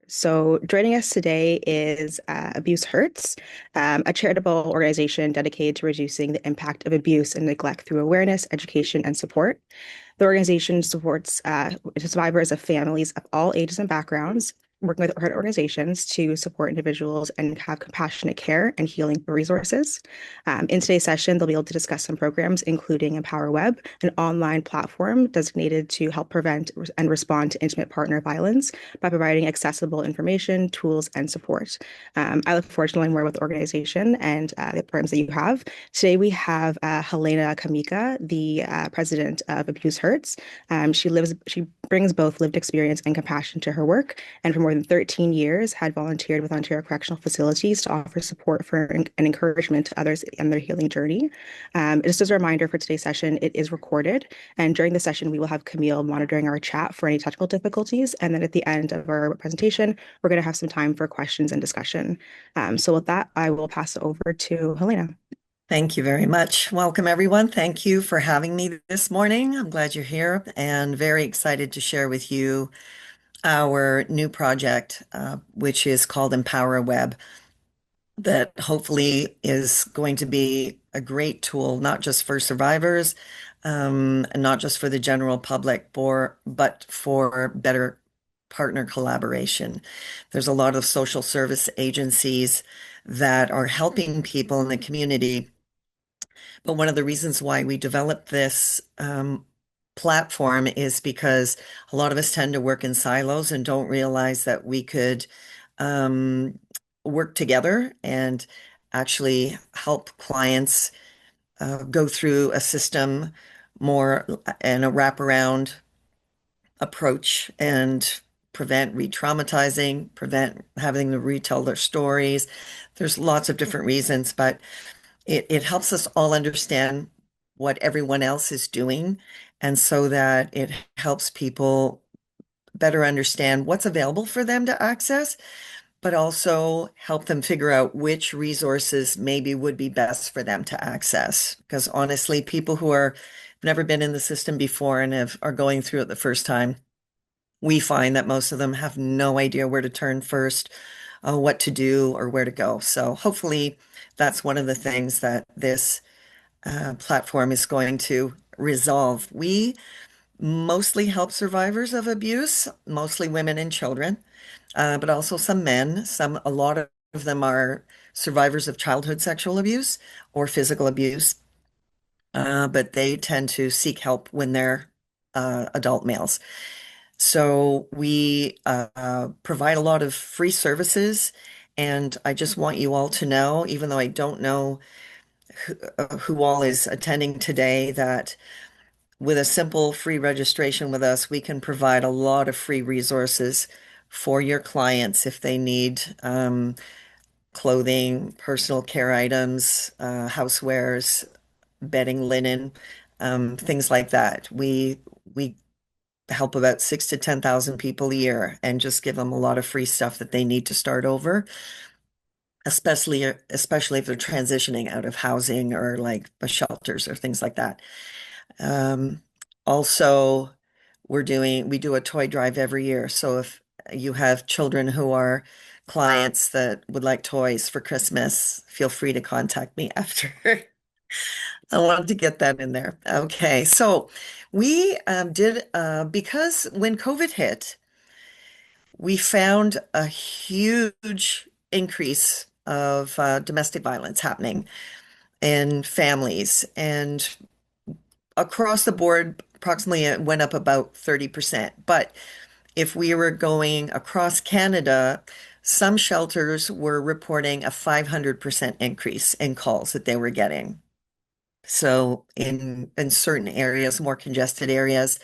So, joining us today is Abuse Hurts, a charitable organization dedicated to reducing the impact of abuse and neglect through awareness, education, and support. The organization supports survivors of families of all ages and backgrounds, working with hurt organizations to support individuals and have compassionate care and healing resources. In today's session, they'll be able to discuss some programs, including Empower Web, an online platform designated to help prevent and respond to intimate partner violence by providing accessible information, tools, and support. I look forward to learning more about the organization and the programs that you have. Today, we have Helena Kamika, the president of Abuse Hurts. She brings both lived experience and compassion to her work, and for more than 13 years had volunteered with Ontario Correctional Facilities to offer support for and encouragement to others in their healing journey. Just as a reminder for today's session, it is recorded, and during the session, we will have Camille monitoring our chat for any technical difficulties, and then at the end of our presentation, we're going to have some time for questions and discussion. So with that, I will pass it over to Helena. Thank you very much. Welcome, everyone. Thank you for having me this morning. I'm glad you're here and very excited to share with you our new project, which is called Empower Web, that hopefully is going to be a great tool, not just for survivors, and not just for the general public, but for better partner collaboration. There's a lot of social service agencies that are helping people in the community, but one of the reasons why we developed this platform is because a lot of us tend to work in silos and don't realize that we could work together and actually help clients go through a system more and a wraparound approach and prevent re-traumatizing, prevent having to retell their stories. There's lots of different reasons, but it helps us all understand what everyone else is doing, and so that it helps people better understand what's available for them to access, but also help them figure out which resources maybe would be best for them to access. Because honestly, people who are never been in the system before and are going through it the first time, we find that most of them have no idea where to turn first, what to do, or where to go. So hopefully that's one of the things that this platform is going to resolve. We mostly help survivors of abuse, mostly women and children, but also some men. A lot of them are survivors of childhood sexual abuse or physical abuse, but they tend to seek help when they're adult males. So we provide a lot of free services, and I just want you all to know, even though I don't know who all is attending today, that with a simple free registration with us, we can provide a lot of free resources for your clients if they need clothing, personal care items, housewares, bedding, linen, things like that. We help about 6 to 10,000 people a year and just give them a lot of free stuff that they need to start over, especially if they're transitioning out of housing or like shelters or things like that. Um, Also, we do a toy drive every year. So if you have children who are clients that would like toys for Christmas, feel free to contact me after. I wanted to get that in there. Okay, so we did because when COVID hit, we found a huge increase of domestic violence happening in families, and across the board, approximately it went up about 30%. But if we were going across Canada, some shelters were reporting a 500% increase in calls that they were getting. So in certain areas, more congested areas,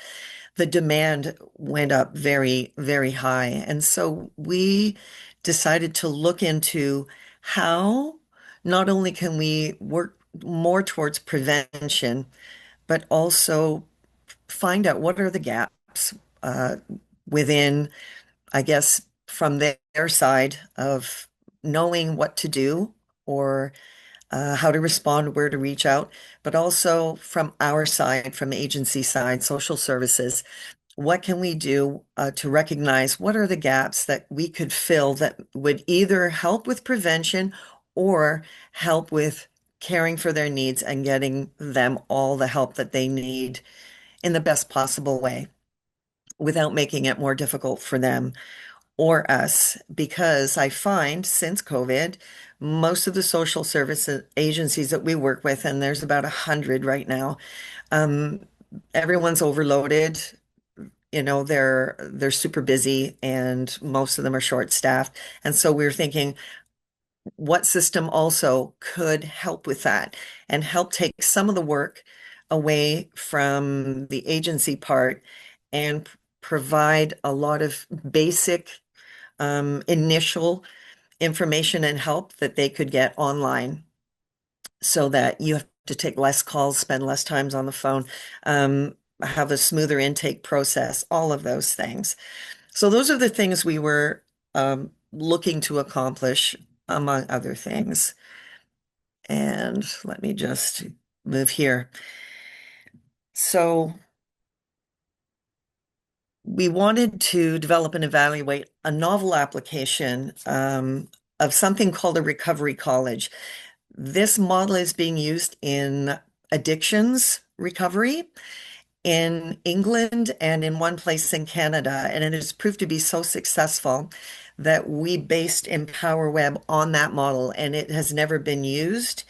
the demand went up very, very high. And so we decided to look into how not only can we work more towards prevention, but also find out what are the gaps uh, within, I guess, from their side of knowing what to do or how to respond, where to reach out, but also from our side, from agency side, social services, what can we do to recognize what are the gaps that we could fill that would either help with prevention or help with caring for their needs and getting them all the help that they need in the best possible way without making it more difficult for them or us. Because I find since COVID, most of the social service agencies that we work with, and there's about 100 right now, um, everyone's overloaded. They're super busy and most of them are short-staffed. And so we're thinking what system also could help with that and help take some of the work away from the agency part and provide a lot of basic initial information and help that they could get online so that you have to take less calls, spend less times on the phone, have a smoother intake process, all of those things. So those are the things we were looking to accomplish, among other things. And let me just move here. So we wanted to develop and evaluate a novel application of something called a recovery college. This model is being used in addictions recovery in England and in one place in Canada, and it has proved to be so successful that we based EmpowerWeb on that model, and it has never been used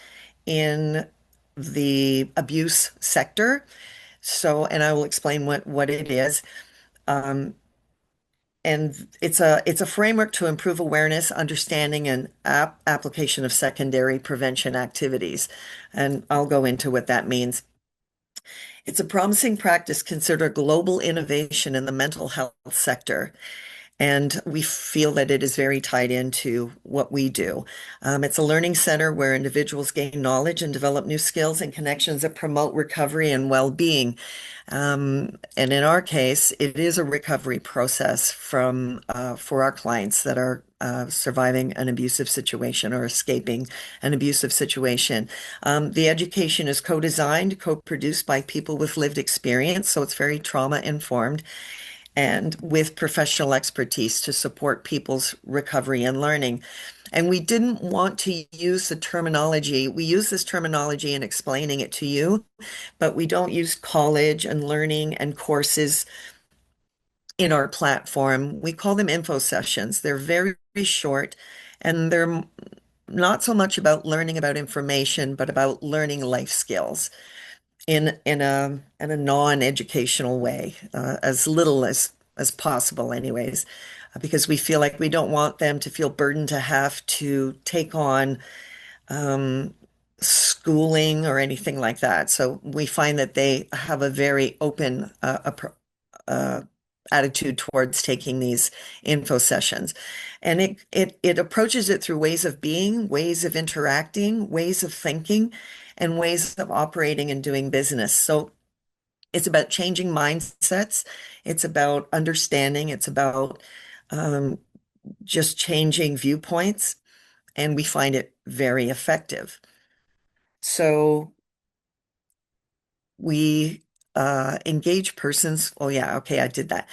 in the abuse sector. So, and I will explain what it is. Um, and it's a framework to improve awareness, understanding, and application of secondary prevention activities. And I'll go into what that means. It's a promising practice considered a global innovation in the mental health sector. And we feel that it is very tied into what we do. It's a learning center where individuals gain knowledge and develop new skills and connections that promote recovery and well-being. And in our case, it is a recovery process for our clients that are surviving an abusive situation or escaping an abusive situation. The education is co-designed, co-produced by people with lived experience, so it's very trauma-informed and with professional expertise to support people's recovery and learning. And we didn't want to use the terminology. We use this terminology in explaining it to you, but we don't use college and learning and courses in our platform. We call them info sessions. They're very, very short and they're not so much about learning about information, but about learning life skills in a non-educational way, as little as possible, anyways, because we feel like we don't want them to feel burdened to have to take on um, schooling or anything like that. So we find that they have a very open uh, attitude towards taking these info sessions. And it approaches it through ways of being, ways of interacting, ways of thinking, and ways of operating and doing business. So it's about changing mindsets. It's about understanding. It's about um, just changing viewpoints. And we find it very effective. So we engage persons. Oh, yeah. Okay. I did that.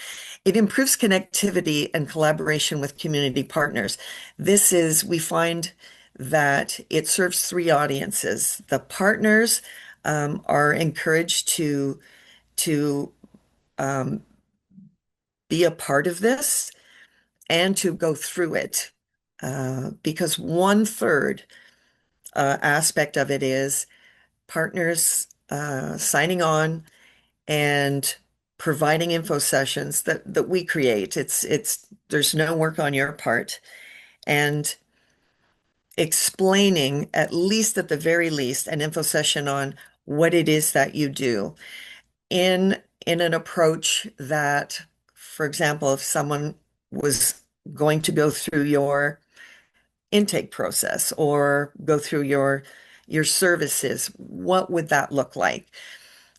It improves connectivity and collaboration with community partners. We find that it serves three audiences. The partners are encouraged to um, be a part of this and to go through it. Because one third aspect of it is partners signing on and providing info sessions that we create. There's no work on your part. And explaining, at least at the very least, an info session on what it is that you do in an approach that, for example, if someone was going to go through your intake process or go through your services, what would that look like?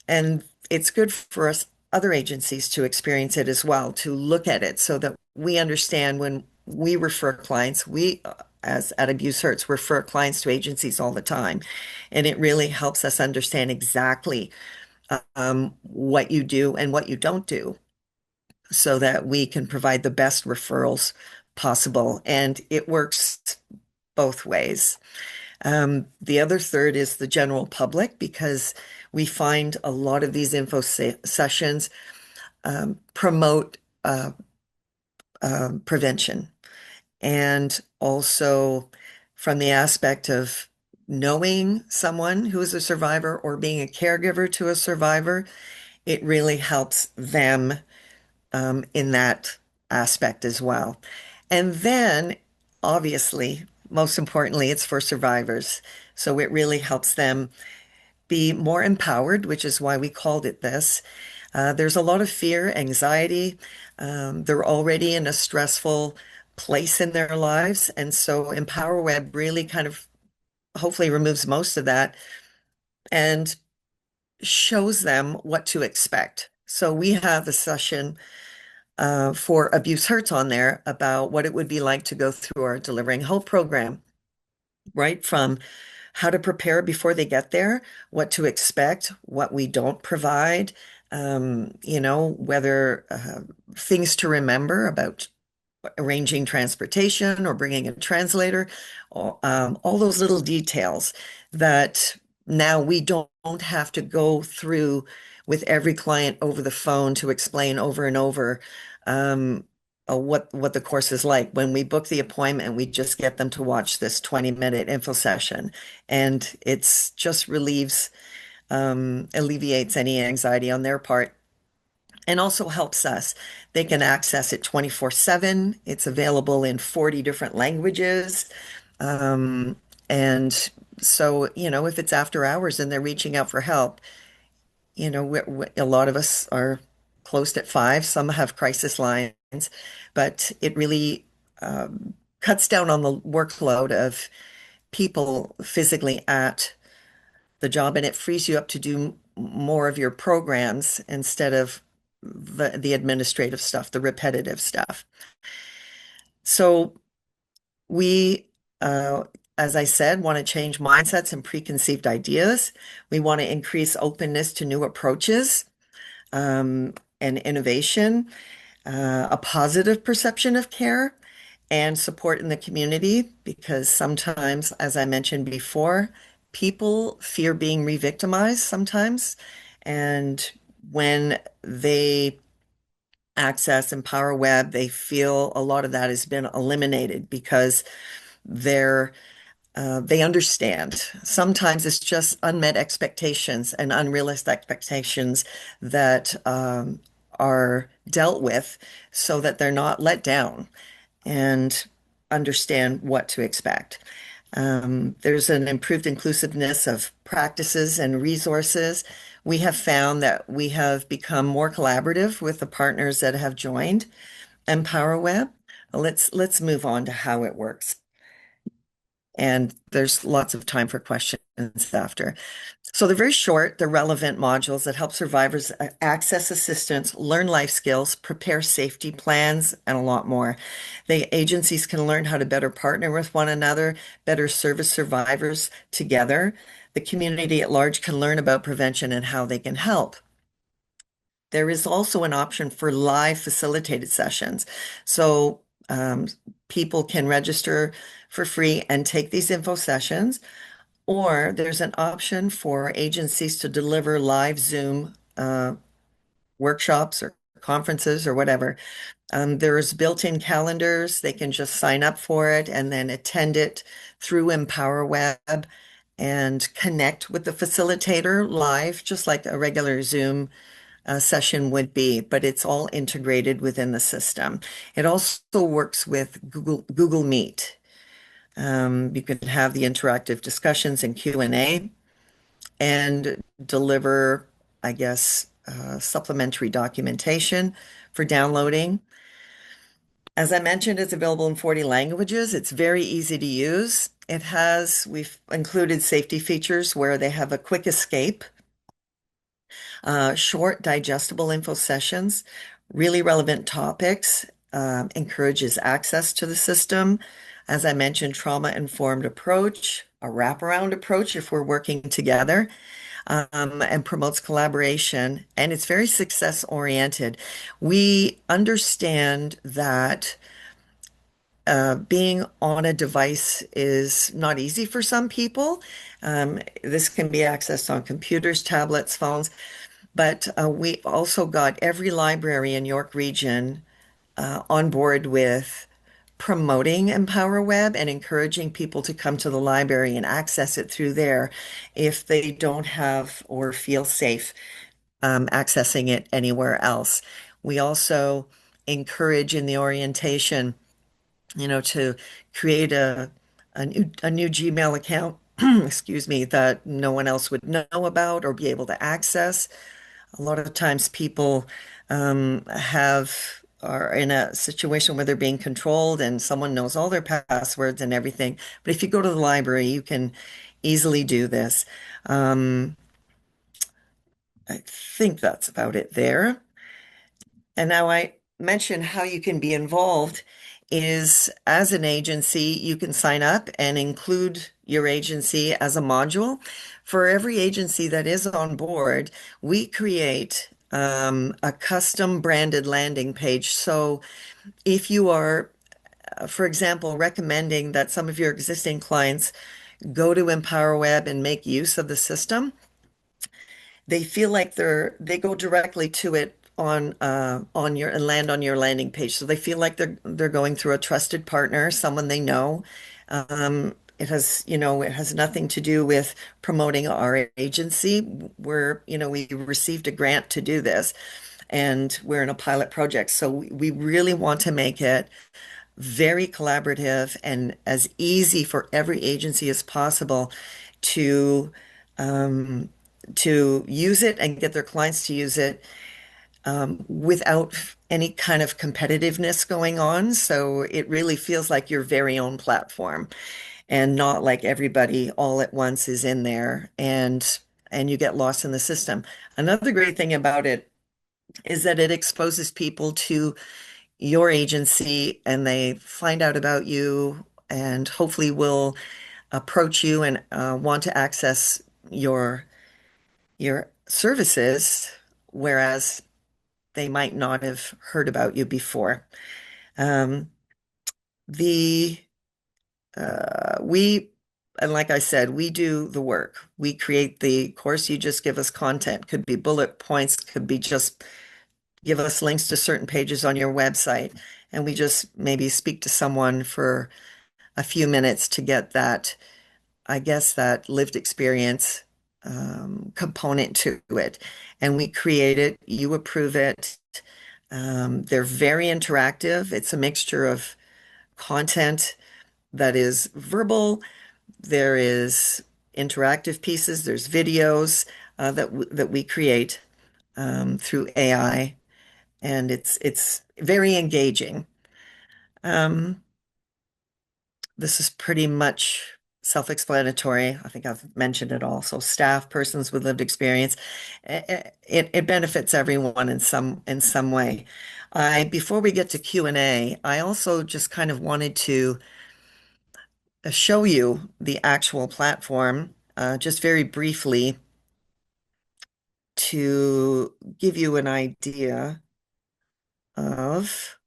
And it's good for us other agencies to experience it as well, to look at it so that we understand when we refer clients, we as at Abuse Hurts refer clients to agencies all the time. And it really helps us understand exactly what you do and what you don't do. so that we can provide the best referrals possible. And it works both ways. The other third is the general public, because we find a lot of these info sessions promote prevention, and also from the aspect of knowing someone who is a survivor or being a caregiver to a survivor, it really helps them in that aspect as well. And then, obviously, most importantly, it's for survivors. So it really helps them be more empowered, which is why we called it this. There's a lot of fear, anxiety. They're already in a stressful place in their lives. And so Empower Web really kind of hopefully removes most of that and shows them what to expect. So we have a session for Abuse Hurts on there about what it would be like to go through our Delivering Hope program, right from how to prepare before they get there, what to expect, what we don't provide, whether things to remember about arranging transportation or bringing a translator, all those little details that now we don't have to go through with every client over the phone to explain over and over what the course is like. When we book the appointment, we just get them to watch this 20-minute info session, and it's just alleviates any anxiety on their part and also helps us. They can access it 24/7. It's available in 40 different languages. Um, and so, if it's after hours and they're reaching out for help, a lot of us are closed at 5. Some have crisis lines, but it really cuts down on the workload of people physically at the job, and it frees you up to do more of your programs instead of the administrative stuff, the repetitive stuff. So we, uh, as I said, want to change mindsets and preconceived ideas. We want to increase openness to new approaches and innovation, a positive perception of care, and support in the community, because sometimes, as I mentioned before, people fear being re-victimized sometimes. And when they access Empower Web, they feel a lot of that has been eliminated because they're they understand. Sometimes it's just unmet expectations and unrealistic expectations that are dealt with so that they're not let down and understand what to expect. There's an improved inclusiveness of practices and resources. We have found that we have become more collaborative with the partners that have joined EmpowerWeb. Let's move on to how it works. And there's lots of time for questions after. So they're very short, they're relevant modules that help survivors access assistance, learn life skills, prepare safety plans, and a lot more. The agencies can learn how to better partner with one another, better service survivors together. The community at large can learn about prevention and how they can help. There is also an option for live facilitated sessions. So people can register for free and take these info sessions, or there's an option for agencies to deliver live Zoom workshops or conferences or whatever. There's built-in calendars. They can just sign up for it and then attend it through EmpowerWeb and connect with the facilitator live, just like a regular Zoom session would be, but it's all integrated within the system. It also works with Google Meet. You can have the interactive discussions and Q&A and deliver, I guess, supplementary documentation for downloading. As I mentioned, it's available in 40 languages. It's very easy to use. We've included safety features where they have a quick escape, short, digestible info sessions, really relevant topics, encourages access to the system. As I mentioned, trauma-informed approach, a wraparound approach if we're working together. and promotes collaboration, and it's very success oriented. We understand that being on a device is not easy for some people. This can be accessed on computers, tablets, phones, but we also got every library in York Region on board with promoting EmpowerWeb and encouraging people to come to the library and access it through there if they don't have or feel safe accessing it anywhere else. We also encourage in the orientation, to create a new Gmail account, excuse me, that no one else would know about or be able to access. A lot of times people are in a situation where they're being controlled and someone knows all their passwords and everything. But if you go to the library, you can easily do this. Um, I think that's about it there. And now I mentioned how you can be involved is as an agency, you can sign up and include your agency as a module. For every agency that is on board, we create a custom branded landing page. So if you are, for example, recommending that some of your existing clients go to EmpowerWeb and make use of the system, they feel like they go directly to it on your and land on your landing page. So they feel like they're going through a trusted partner, someone they know. It has nothing to do with promoting our agency. We received a grant to do this and we're in a pilot project. So we really want to make it very collaborative and as easy for every agency as possible to um, to use it and get their clients to use it without any kind of competitiveness going on. So it really feels like your very own platform and not like everybody all at once is in there and you get lost in the system. Another great thing about it is that it exposes people to your agency and they find out about you and hopefully will approach you and want to access your services, whereas they might not have heard about you before. Um, the we and like I said, we do the work. We create the course. You just give us content. Could be bullet points. Could be just give us links to certain pages on your website, and we just maybe speak to someone for a few minutes to get that, I guess, that lived experience component to it. And we create it, you approve it. They're very interactive. It's a mixture of content that is verbal, there is interactive pieces, there's videos that we create through AI, and it's very engaging. Um, This is pretty much self-explanatory. I think I've mentioned it all. So staff, persons with lived experience, it benefits everyone in some way. Before we get to Q&A, I also just kind of wanted to show you the actual platform, just very briefly to give you an idea of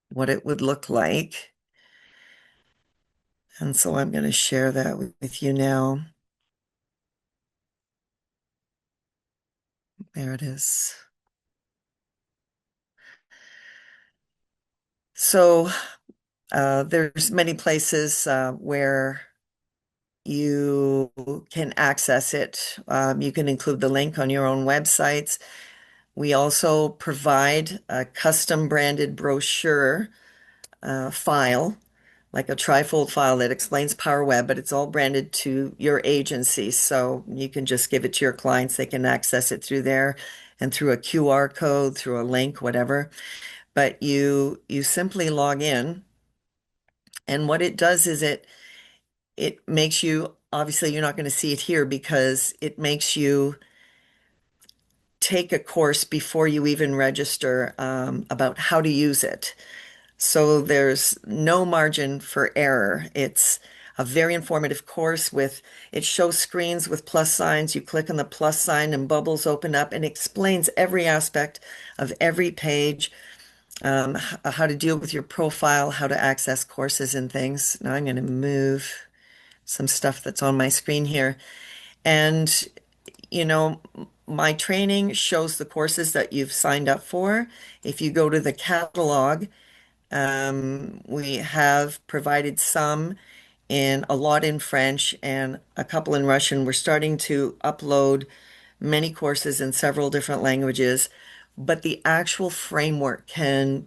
what it would look like. And so I'm going to share that with you now. There it is. So there's many places where you can access it. You can include the link on your own websites. We also provide a custom branded brochure file, like a trifold file that explains PowerWeb, but it's all branded to your agency. So you can just give it to your clients. They can access it through there and through a QR code, through a link, whatever. But you simply log in, and what it does is it makes you, obviously you're not going to see it here because it makes you take a course before you even register about how to use it. So there's no margin for error. It's a very informative course with it shows screens with plus signs. You click on the plus sign and bubbles open up and explains every aspect of every page, how to deal with your profile, how to access courses and things. Now I'm going to move some stuff that's on my screen here. And, you know, my training shows the courses that you've signed up for. If you go to the catalog, we have provided some in a lot in French and a couple in Russian. We're starting to upload many courses in several different languages, but the actual framework can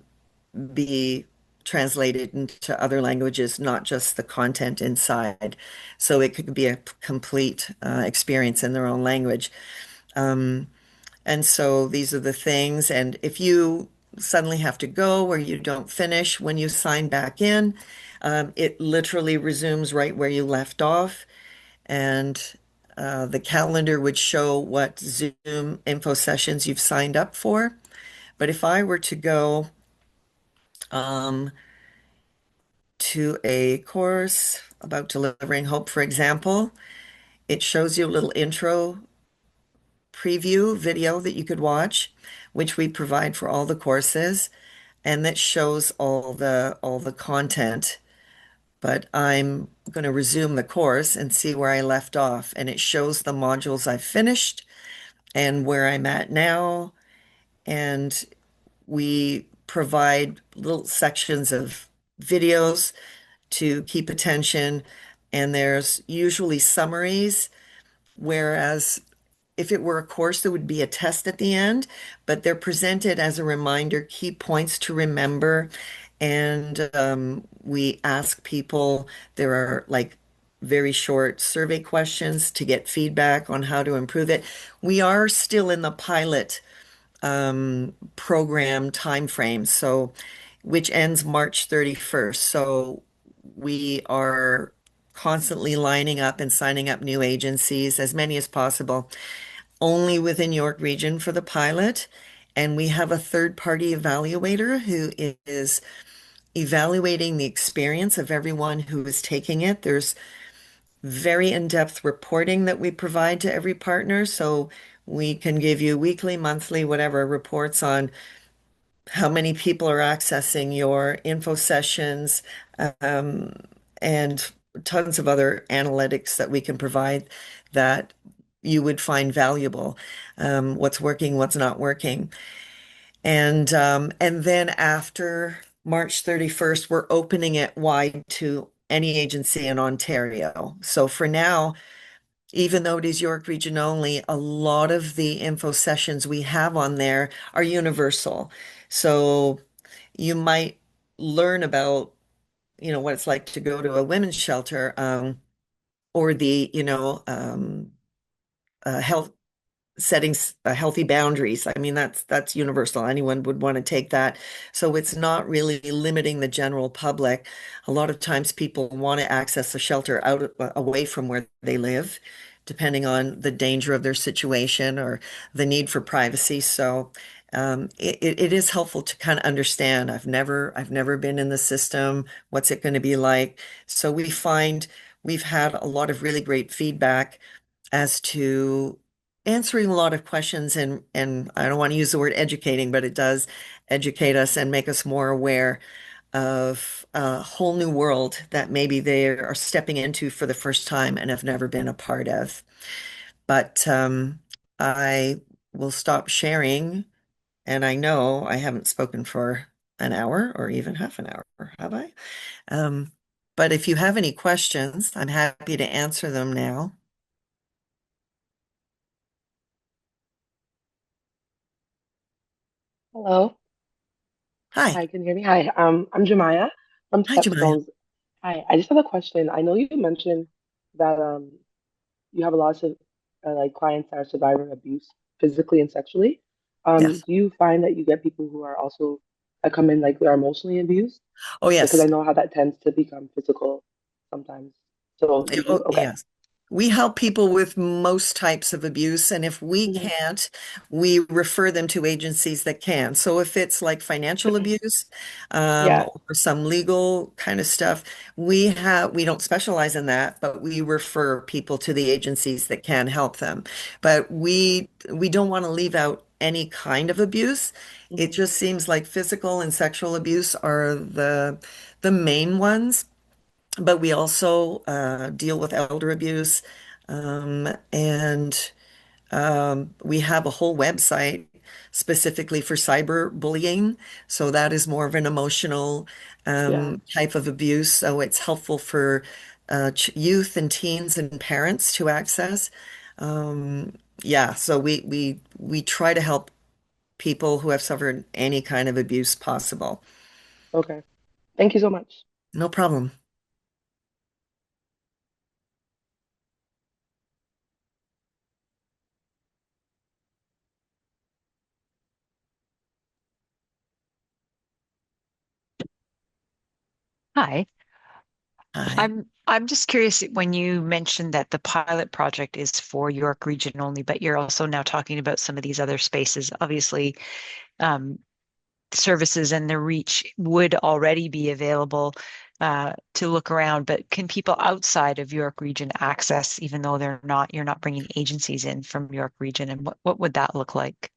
be translated into other languages, not just the content inside. So it could be a complete experience in their own language. Um, and so these are the things. And if you suddenly have to go or you don't finish when you sign back in, it literally resumes right where you left off. And the calendar would show what Zoom info sessions you've signed up for. But if I were to go um, to a course about delivering hope, for example, it shows you a little intro preview video that you could watch, which we provide for all the courses, and that shows all the content. But I'm going to resume the course and see where I left off, and it shows the modules I finished and where I'm at now, and we provide little sections of videos to keep attention, and there's usually summaries, whereas if it were a course, there would be a test at the end, but they're presented as a reminder, key points to remember. And we ask people, there are like very short survey questions to get feedback on how to improve it. We are still in the pilot program timeframe, so which ends March 31st. So we are constantly lining up and signing up new agencies, as many as possible, only within York Region for the pilot. And we have a third-party evaluator who is evaluating the experience of everyone who is taking it. There's very in-depth reporting that we provide to every partner. So we can give you weekly, monthly, whatever reports on how many people are accessing your info sessions, um, and tons of other analytics that we can provide that you would find valuable. What's working, what's not working. And then after March 31st, we're opening it wide to any agency in Ontario. So for now, even though it is York Region only, a lot of the info sessions we have on there are universal. So you might learn about, what it's like to go to a women's shelter, or the, health settings, healthy boundaries. I mean, that's universal. Anyone would want to take that. So it's not really limiting the general public. A lot of times people want to access the shelter out away from where they live, depending on the danger of their situation or the need for privacy. So it is helpful to kind of understand. I've never been in the system. What's it going to be like? So we find we've had a lot of really great feedback as to answering a lot of questions, and I don't want to use the word educating, but it does educate us and make us more aware of a whole new world that maybe they are stepping into for the first time and have never been a part of. But I will stop sharing, and I know I haven't spoken for an hour or even half an hour, have I? Um, but if you have any questions, I'm happy to answer them now. Hello. Hi. Hi, can you hear me? Hi, I'm Jemiah from Hi, Jemima. StepStones. Hi, I just have a question. I know you mentioned that you have a lot of like clients that are surviving abuse physically and sexually. Yes. Do you find that you get people who are also that come in like they're emotionally abused? Oh, Because I yes. know how that tends to become physical sometimes. So you do? Oh, Okay. yes. We help people with most types of abuse, and if we Hmm. can't, we refer them to agencies that can. So if it's like financial Hmm. abuse, Yeah. or some legal kind of stuff, we don't specialize in that, but we refer people to the agencies that can help them. But we don't want to leave out any kind of abuse. It Hmm. just seems like physical and sexual abuse are the main ones. But we also deal with elder abuse, and we have a whole website specifically for cyberbullying. So that is more of an emotional Yeah. type of abuse. So it's helpful for ch youth and teens and parents to access. Yeah, so we try to help people who have suffered any kind of abuse possible. Okay. Thank you so much. No problem. Hi. Hi. I'm just curious when you mentioned that the pilot project is for York Region only, but you're also now talking about some of these other spaces. Obviously, um, services and the reach would already be available to look around, but can people outside of York Region access, even though you're not bringing agencies in from York Region, and what would that look like?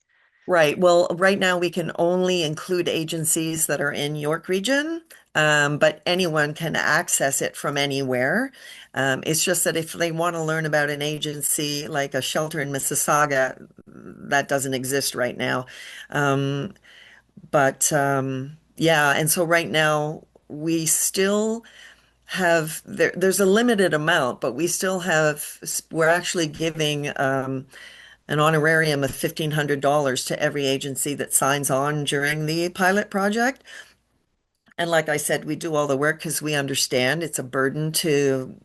Right. Well, right now we can only include agencies that are in York Region, but anyone can access it from anywhere. It's just that if they want to learn about an agency like a shelter in Mississauga, that doesn't exist right now. Um, but yeah, and so right now we still there's a limited amount, but we still have, we're actually giving an honorarium of $1,500 to every agency that signs on during the pilot project. And like I said, we do all the work because we understand it's a burden to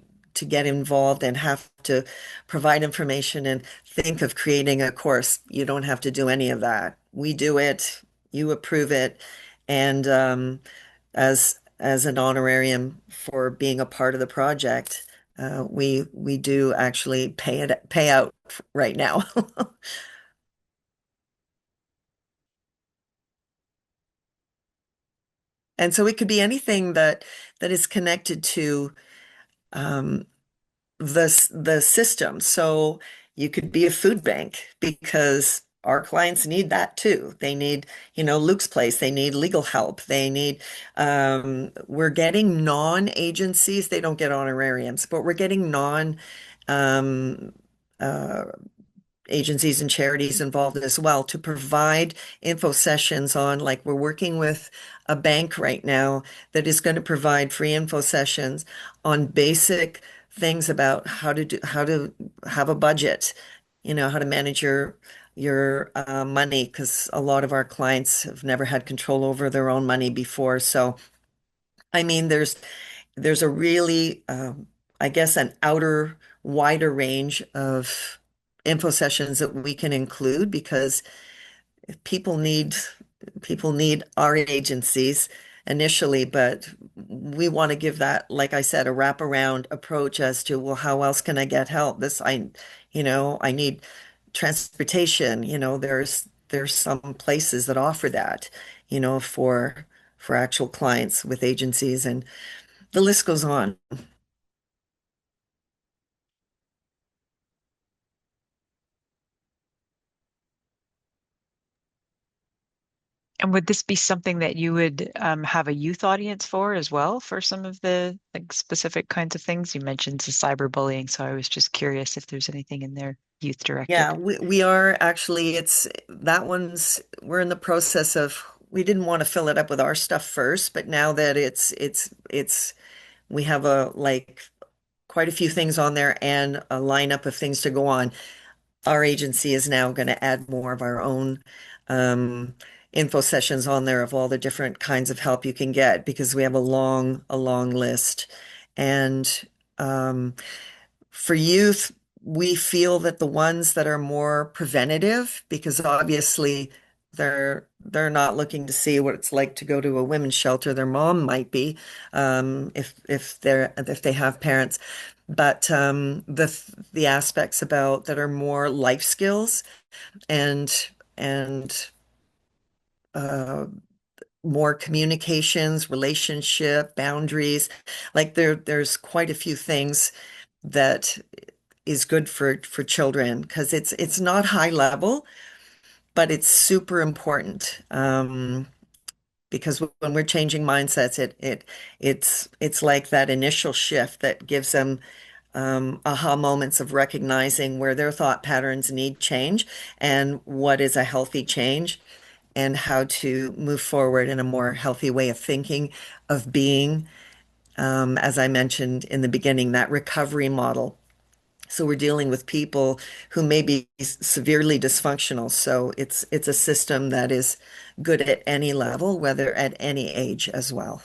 get involved and have to provide information and think of creating a course. You don't have to do any of that. We do it, you approve it, and as an honorarium for being a part of the project, we do actually pay out right now. And so it could be anything that is connected to um, the system. So you could be a food bank because our clients need that too. They need, Luke's Place. They need legal help. They need. We're getting non-agencies. They don't get honorariums, but we're getting non. Um, uh, Agencies and charities involved as well to provide info sessions on, like we're working with a bank right now that is going to provide free info sessions on basic things about how to have a budget, how to manage your money, because a lot of our clients have never had control over their own money before. So, I mean, there's a really, I guess, an wider range of info sessions that we can include because people need people need our agencies initially, but we want to give that, like I said, a wraparound approach as to, well, how else can I get help? I need transportation. There's some places that offer that, for actual clients with agencies, and the list goes on. And would this be something that you would have a youth audience for as well for some of the like specific kinds of things? You mentioned the cyberbullying, so I was just curious if there's anything in there youth Yeah, directed. we are actually, we're in the process of, we didn't want to fill it up with our stuff first, but now that we have quite a few things on there and a lineup of things to go on. Our agency is now going to add more of our own um, info sessions on there of all the different kinds of help you can get because we have a long list. And for youth, we feel that the ones that are more preventative, because obviously they're not looking to see what it's like to go to a women's shelter. Their mom might be, if they have parents. but the aspects about that are more life skills and uh, more communications, relationship, boundaries. Like there's quite a few things that is good for children because it's not high level, but it's super important. Because when we're changing mindsets, it's like that initial shift that gives them aha moments of recognizing where their thought patterns need change and what is a healthy change and how to move forward in a more healthy way of thinking, of being, as I mentioned in the beginning, that recovery model. So we're dealing with people who may be severely dysfunctional. So it's a system that is good at any level, whether at any age as well.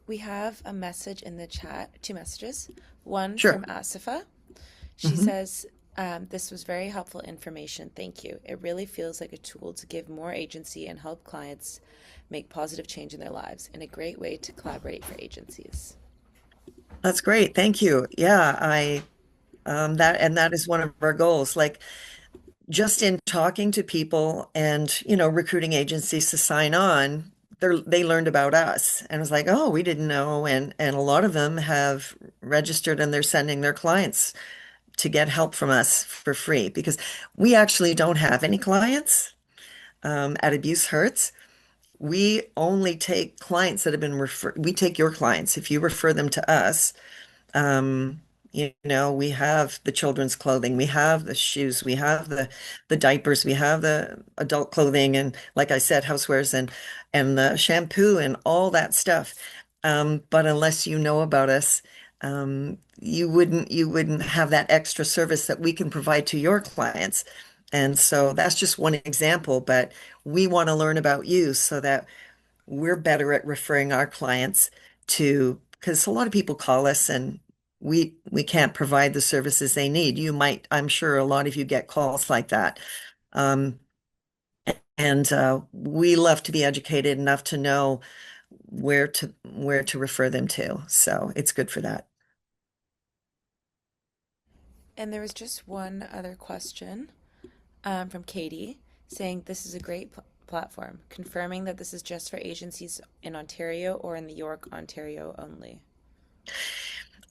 We have a message in the chat, two messages. One Sure. from Asifa. She Mhm. says, this was very helpful information. Thank you. It really feels like a tool to give more agency and help clients make positive change in their lives, and a great way to collaborate for agencies. That's great. Thank you. Yeah, I that is one of our goals. Like just in talking to people and, recruiting agencies to sign on, they learned about us and it was like, oh, we didn't know. And a lot of them have registered and they're sending their clients to get help from us for free because we actually don't have any clients at Abuse Hurts. We only take clients that have been referred. We take your clients. If you refer them to us, um, we have the children's clothing, we have the shoes, we have the diapers, we have the adult clothing, and like I said, housewares and the shampoo and all that stuff. But unless you know about us, you wouldn't have that extra service that we can provide to your clients. And so that's just one example, but we want to learn about you so that we're better at referring our clients to, because a lot of people call us and we can't provide the services they need. You might, I'm sure a lot of you get calls like that. Um, and we love to be educated enough to know where to refer them to. So it's good for that. And there was just one other question from Katie saying this is a great platform, confirming that this is just for agencies in Ontario or in the York, Ontario only.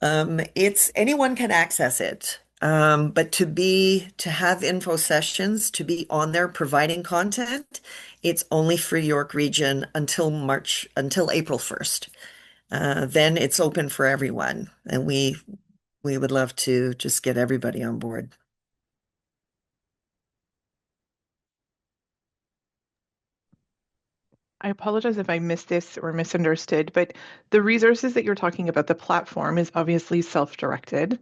It's anyone can access it. But to have info sessions, to be on there providing content, it's only for York Region until April 1st. Then it's open for everyone, and we would love to just get everybody on board. I apologize if I missed this or misunderstood, but the resources that you're talking about, the platform is obviously self-directed,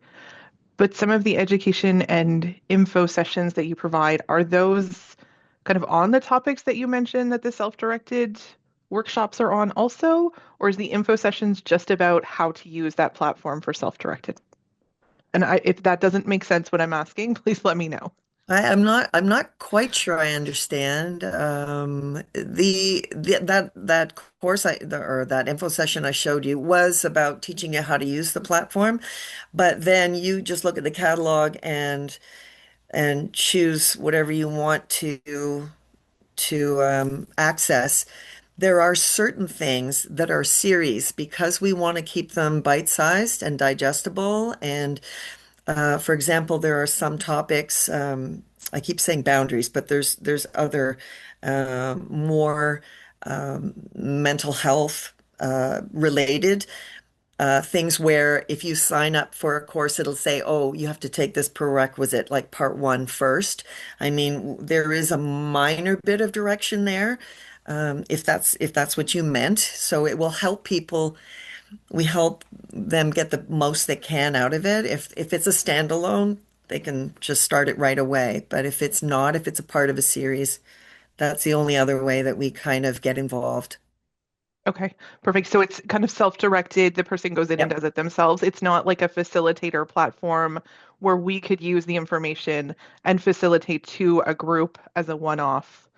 but some of the education and info sessions that you provide, are those kind of on the topics that you mentioned that the self-directed workshops are on also, or is the info sessions just about how to use that platform for self-directed? And if that doesn't make sense what I'm asking, please let me know. I'm not quite sure I understand. That course or that info session I showed you was about teaching you how to use the platform, but then you just look at the catalog and choose whatever you want to access. There are certain things that are series because we want to keep them bite-sized and digestible. And for example, there are some topics, I keep saying boundaries, but there's other more mental health related things where if you sign up for a course, it'll say, oh, you have to take this prerequisite, like part one first. I mean, there is a minor bit of direction there, if that's what you meant. So it will help people. We help them get the most they can out of it. If it's a standalone, they can just start it right away. But if it's not, if it's a part of a series, that's the only other way that we kind of get involved. Okay, perfect. So it's kind of self-directed. The person goes in and Yep. does it themselves. It's not like a facilitator platform where we could use the information and facilitate to a group as a one-off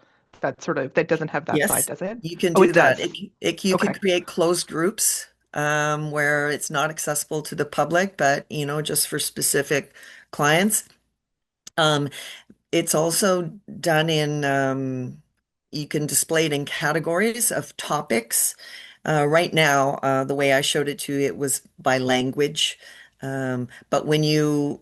that doesn't have that side, Yes, does it? you can Oh, do it that. does. You can Okay. create closed groups where it's not accessible to the public, but just for specific clients. Um, it's also done in, you can display it in categories of topics. Right now, the way I showed it to you, it was by language. But when you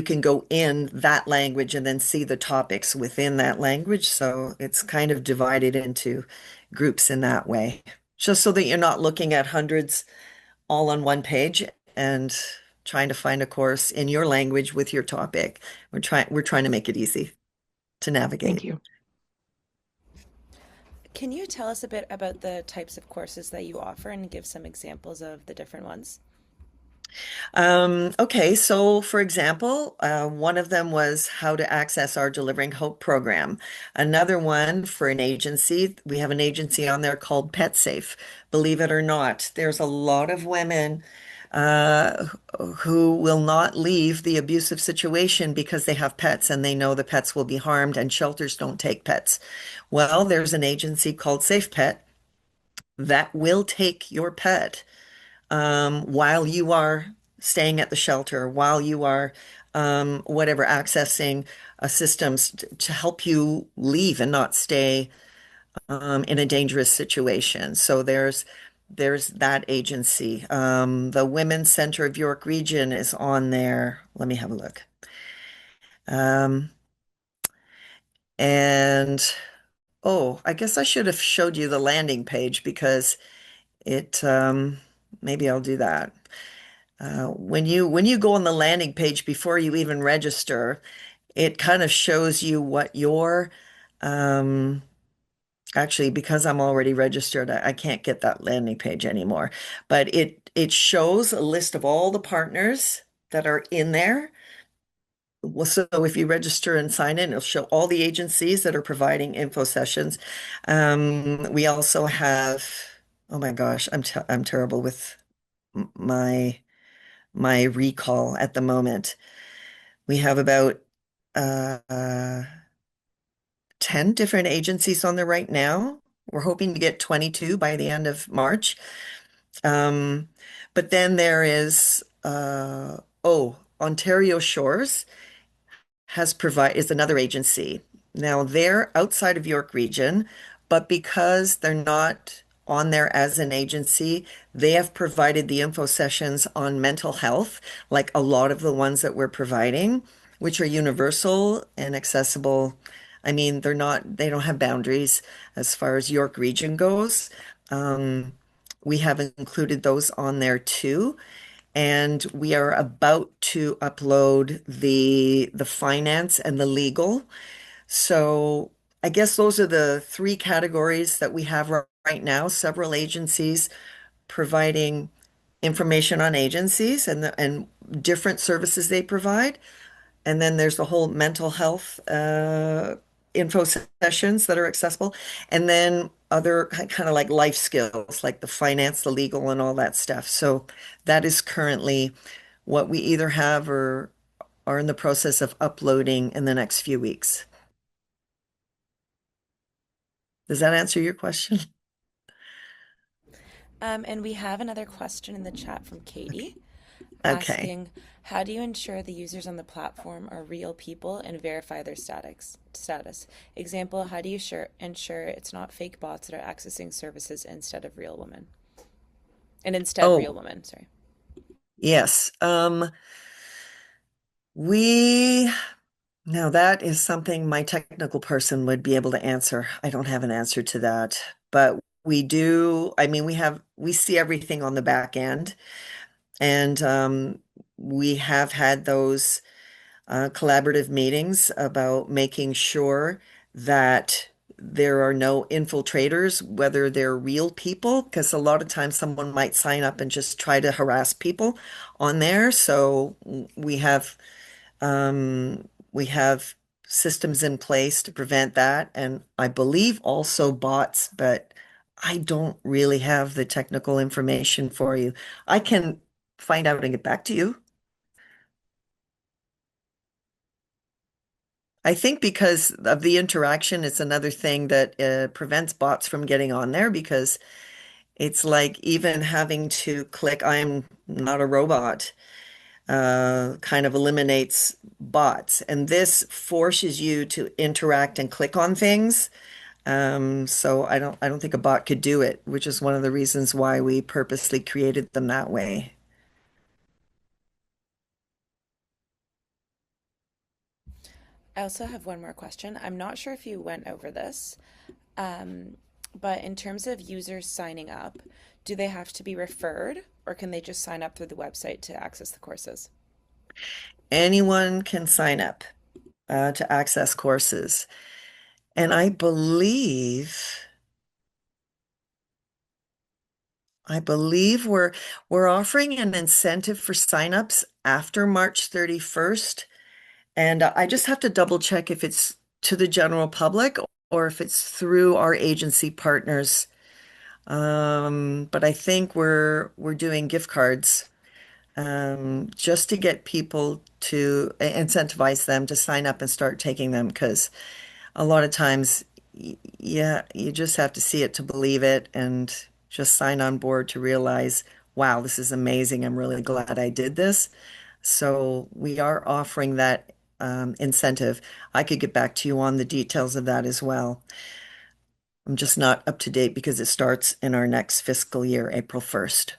can go in that language and then see the topics within that language. So it's kind of divided into groups in that way, just so that you're not looking at hundreds all on one page and trying to find a course in your language with your topic. We're trying to make it easy to Thank navigate. you. Can you tell us a bit about the types of courses that you offer and give some examples of the different ones? Okay, so for example, one of them was how to access our Delivering Hope program. Another one for an agency, we have an agency on there called Pet Safe. Believe it or not, there's a lot of women uh, who will not leave the abusive situation because they have pets and they know the pets will be harmed and shelters don't take pets. Well, there's an agency called Safe Pet that will take your pet while you are staying at the shelter, while you are whatever accessing systems to help you leave and not stay in a dangerous situation. So there's that agency. The Women's Center of York Region is on there. Let me have a look. Um, and oh, I guess I should have showed you the landing page because it maybe I'll do that. When you go on the landing page before you even register, it kind of shows you what your um, actually because I'm already registered, I can't get that landing page anymore. But it shows a list of all the partners that are in there. Well, so if you register and sign in, it'll show all the agencies that are providing info sessions. We also have, oh my gosh, I'm terrible with my recall at the moment. We have about uh, 10 different agencies on there right now. We're hoping to get 22 by the end of March. Um, but then there is, Ontario Shores is another agency. Now they're outside of York Region, but because they're not on there as an agency, they have provided the info sessions on mental health, like a lot of the ones that we're providing, which are universal and accessible. I mean, they don't have boundaries as far as York Region goes. Um, we have included those on there too. And we are about to upload the finance and the legal. So I guess those are the three categories that we have right now. Several agencies providing information on agencies and different services they provide. And then there's the whole mental health info sessions that are accessible. And then other kind of like life skills, like the finance, the legal, and all that stuff. So that is currently what we either have or are in the process of uploading in the next few weeks. Does that answer your question? And we have another question in the chat from Katie Okay. asking, how do you ensure the users on the platform are real people and verify their status? Example, how do you ensure it's not fake bots that are accessing services instead of real women? And instead real Oh, women, sorry. yes. We Now that is something my technical person would be able to answer. I don't have an answer to that, but we do. I mean, we see everything on the back end, and we have had those collaborative meetings about making sure that there are no infiltrators, whether they're real people, because a lot of times someone might sign up and just try to harass people on there. So we have systems in place to prevent that, and I believe also bots, but I don't really have the technical information for you. I can find out and get back to you. I think because of the interaction, it's another thing that prevents bots from getting on there because it's like even having to click, I'm not a robot, kind of eliminates bots. And this forces you to interact and click on things. So I don't think a bot could do it, which is one of the reasons why we purposely created them that way. I also have one more question. I'm not sure if you went over this, um, but in terms of users signing up, do they have to be referred or can they just sign up through the website to access the courses? Anyone can sign up to access courses. And I believe we're offering an incentive for signups after March 31st. And I just have to double check if it's to the general public or if it's through our agency partners. But I think we're doing gift cards just to get people to incentivize them to sign up and start taking them because a lot of times, yeah, you just have to see it to believe it and just sign on board to realize, wow, this is amazing. I'm really glad I did this. So we are offering that incentive. I could get back to you on the details of that as well. I'm just not up to date because it starts in our next fiscal year, April 1st.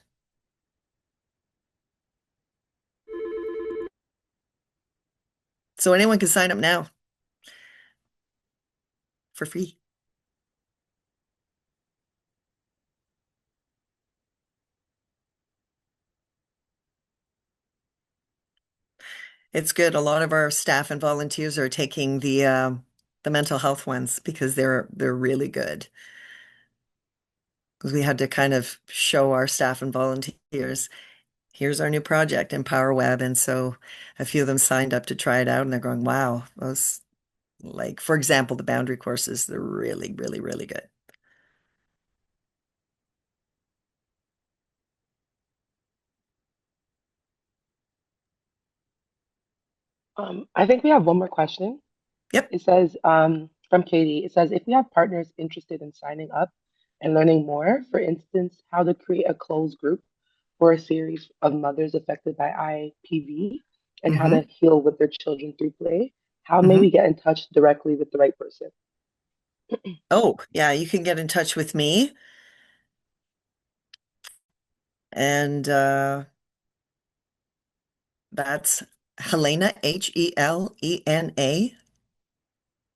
So anyone can sign up now for free. It's good. A lot of our staff and volunteers are taking the mental health ones because they're really good. Because we had to kind of show our staff and volunteers, here's our new project, Empower Web. And so a few of them signed up to try it out and they're going, wow, those like, for example, the boundary courses, they're really, really, really good. I think we have one more question. Yep. It says, from Katie, it says, if we have partners interested in signing up and learning more, for instance, how to create a closed group for a series of mothers affected by IPV and how hmm to heal with their children through play, how may hmm we get in touch directly with the right person? Oh, yeah, you can get in touch with me and that's Helena, Helena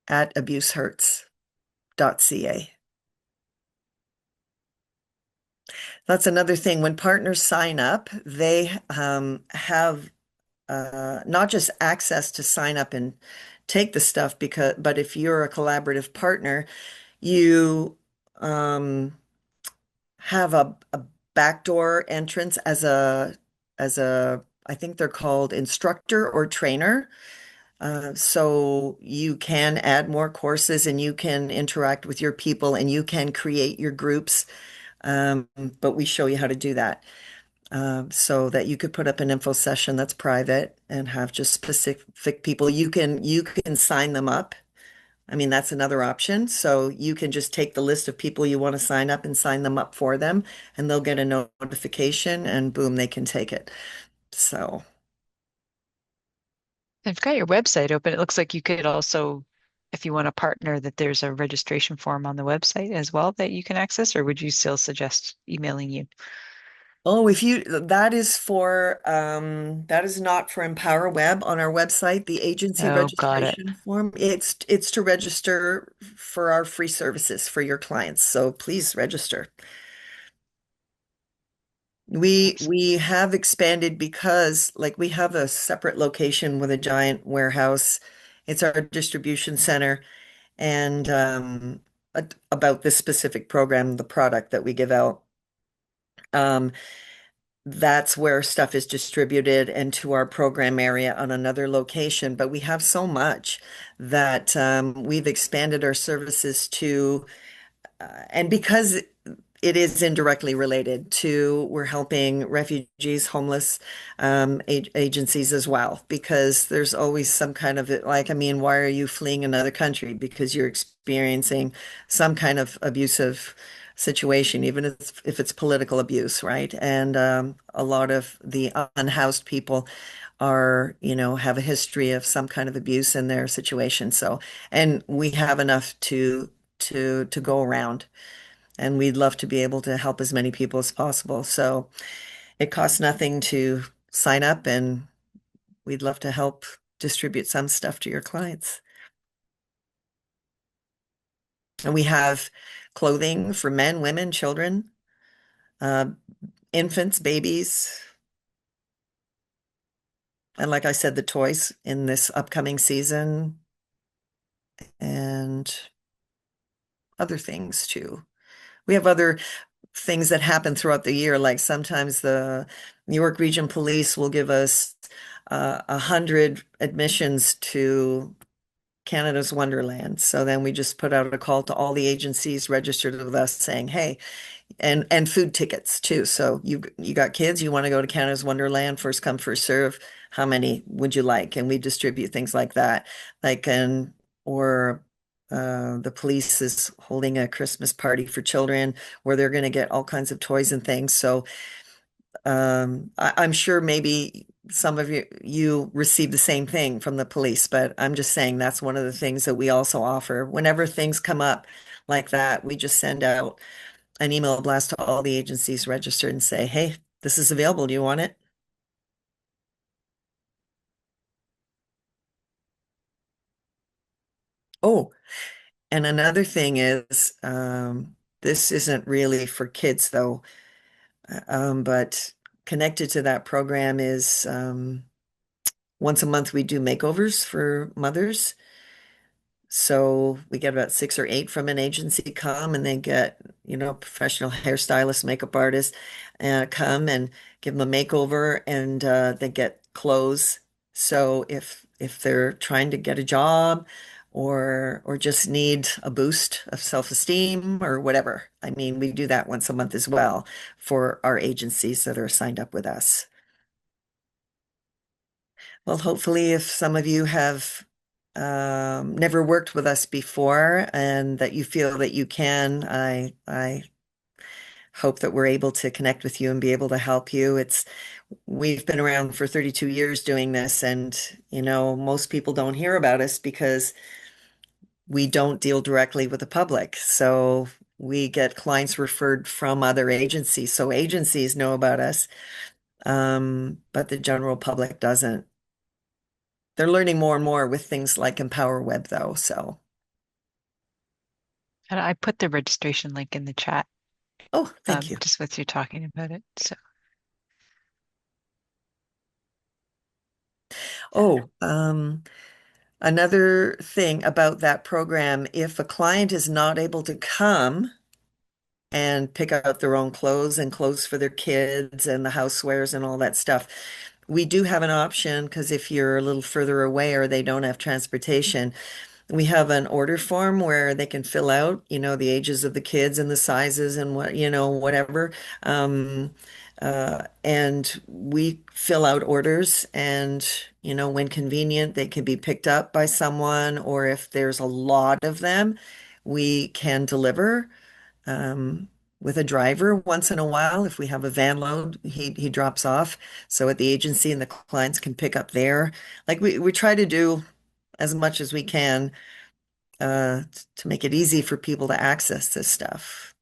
at abusehurts.ca. That's another thing. When partners sign up, they have not just access to sign up and take the stuff but if you're a collaborative partner, you um, have a backdoor entrance as a I think they're called instructor or trainer. So you can add more courses and you can interact with your people and you can create your groups. But we show you how to do that. So that you could put up an info session that's private and have just specific people. You can sign them up. I mean, that's another option. So you can just take the list of people you want to sign up and sign them up for them, and they'll get a notification and boom, they can take it. So, I've got your website open. It looks like you could also, if you want to partner, that there's a registration form on the website as well that you can access, or would you still suggest emailing you? oh, if you that is not for Empower Web on our website, the agency Oh, got it. registration form. It's to register for our free services for your clients. So please register. We Thanks. we have expanded because like we have a separate location with a giant warehouse. It's our distribution center and about this specific program, the product that we give out. Um, that's where stuff is distributed into our program area on another location. But we have so much that we've expanded our services to, and because it is indirectly related to we're helping refugees, homeless agencies as well, because there's always some kind of like, I mean, why are you fleeing another country? Because you're experiencing some kind of abusive situation, even if it's political abuse, right? And a lot of the unhoused people are, have a history of some kind of abuse in their situation. So, and we have enough to go around, and we'd love to be able to help as many people as possible. So it costs nothing to sign up, and we'd love to help distribute some stuff to your clients. And we have clothing for men, women, children, uh, infants, babies, and like I said, the toys in this upcoming season and other things too. We have other things that happen throughout the year, like sometimes the New York Region Police will give us 100 admissions to Canada's Wonderland. So then we just put out a call to all the agencies registered with us saying, hey, and food tickets too. So you got kids, you want to go to Canada's Wonderland, first come, first serve. How many would you like? And we distribute things like that. Like or the police is holding a Christmas party for children where they're going to get all kinds of toys and things. So I'm sure maybe some of you receive the same thing from the police, but I'm just saying that's one of the things that we also offer. Whenever things come up like that, we just send out an email blast to all the agencies registered and say, hey, this is available. Do you want it? Oh, and another thing is, this isn't really for kids though, but connected to that program is once a month we do makeovers for mothers. So we get about 6 or 8 from an agency come, and they get, professional hairstylists, makeup artists, come and give them a makeover, and they get clothes. So if they're trying to get a job or just need a boost of self-esteem or whatever, I mean, we do that once a month as well for our agencies that are signed up with us. Well, hopefully, if some of you have never worked with us before and that you feel that you can, I hope that we're able to connect with you and be able to help you. We've been around for 32 years doing this, and most people don't hear about us because we don't deal directly with the public. So we get clients referred from other agencies. So agencies know about us, but the general public doesn't. They're learning more and more with things like Empower Web, though. So, And I put the registration link in the chat, oh, thank you. just with you talking about it. So, Oh, another thing about that program, if a client is not able to come and pick out their own clothes and clothes for their kids and the housewares and all that stuff, we do have an option because if you're a little further away or they don't have transportation, we have an order form where they can fill out, the ages of the kids and the sizes and whatever. And we fill out orders, and, when convenient, they can be picked up by someone, or if there's a lot of them, we can deliver. With a driver once in a while. If we have a van load, he drops off. So at the agency and the clients can pick up there. Like we try to do as much as we can to make it easy for people to access this stuff.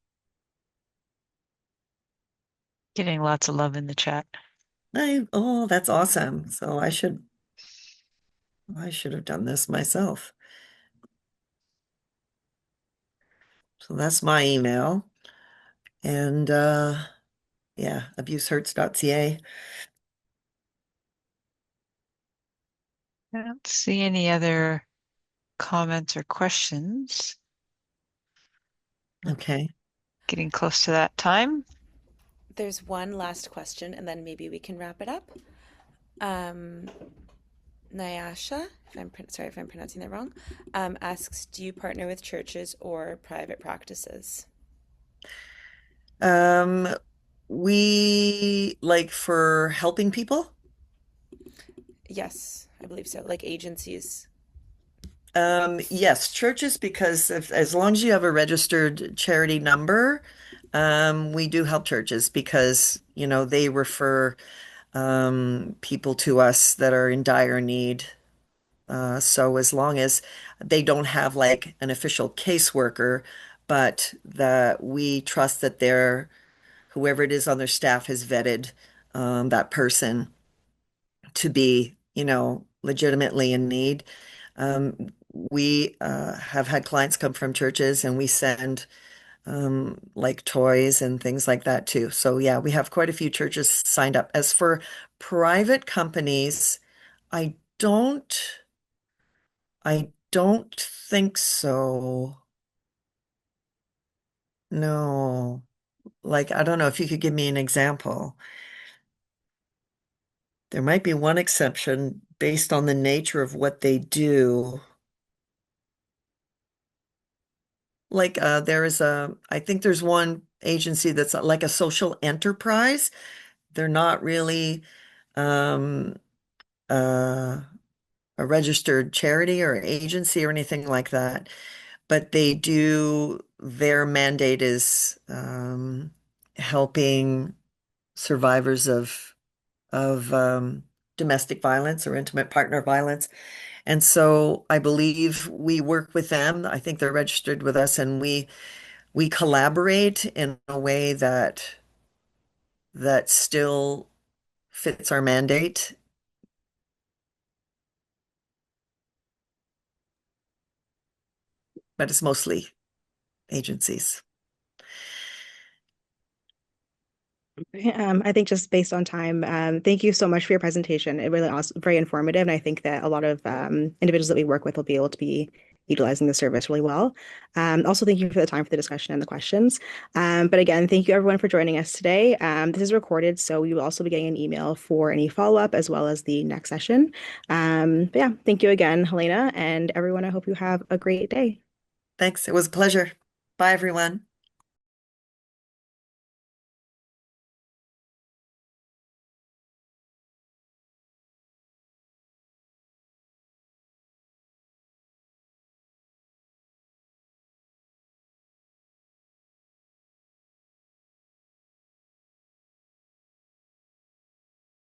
getting lots of love in the chat. Oh, that's awesome. So I should have done this myself. So that's my email. And yeah, abusehurts.ca. I don't see any other comments or questions. Okay. Getting close to that time. There's one last question, and then maybe we can wrap it up. Nyasha, sorry if I'm pronouncing that wrong, asks, do you partner with churches or private practices? Um, we like for helping people. Yes, I believe so. Like agencies. Yes, churches, because if, as long as you have a registered charity number, we do help churches because, they refer people to us that are in dire need. So as long as they don't have like an official caseworker, but that we trust that whoever it is on their staff has vetted that person to be, legitimately in need. We have had clients come from churches and we send like toys and things like that too. So yeah, we have quite a few churches signed up. As for private companies, I don't I don't think so. No. Like, I don't know if you could give me an example. There might be one exception based on the nature of what they do. Like, I think there's one agency that's like a social enterprise. They're not really um, uh, a registered charity or agency or anything like that, but their mandate is helping survivors of domestic violence or intimate partner violence. And so I believe we work with them. I think they're registered with us, and we collaborate in a way that still fits our mandate, but it's mostly agencies. I think just based on time, thank you so much for your presentation. It really was very informative, and I think that a lot of individuals that we work with will be able to be utilizing the service really well. Also, thank you for the time for the discussion and the questions. But again, thank you everyone for joining us today. This is recorded, so you will also be getting an email for any follow-up as well as the next session. But yeah, thank you again, Helena, and everyone. I hope you have a great day. Thanks. It was a pleasure. Bye, everyone.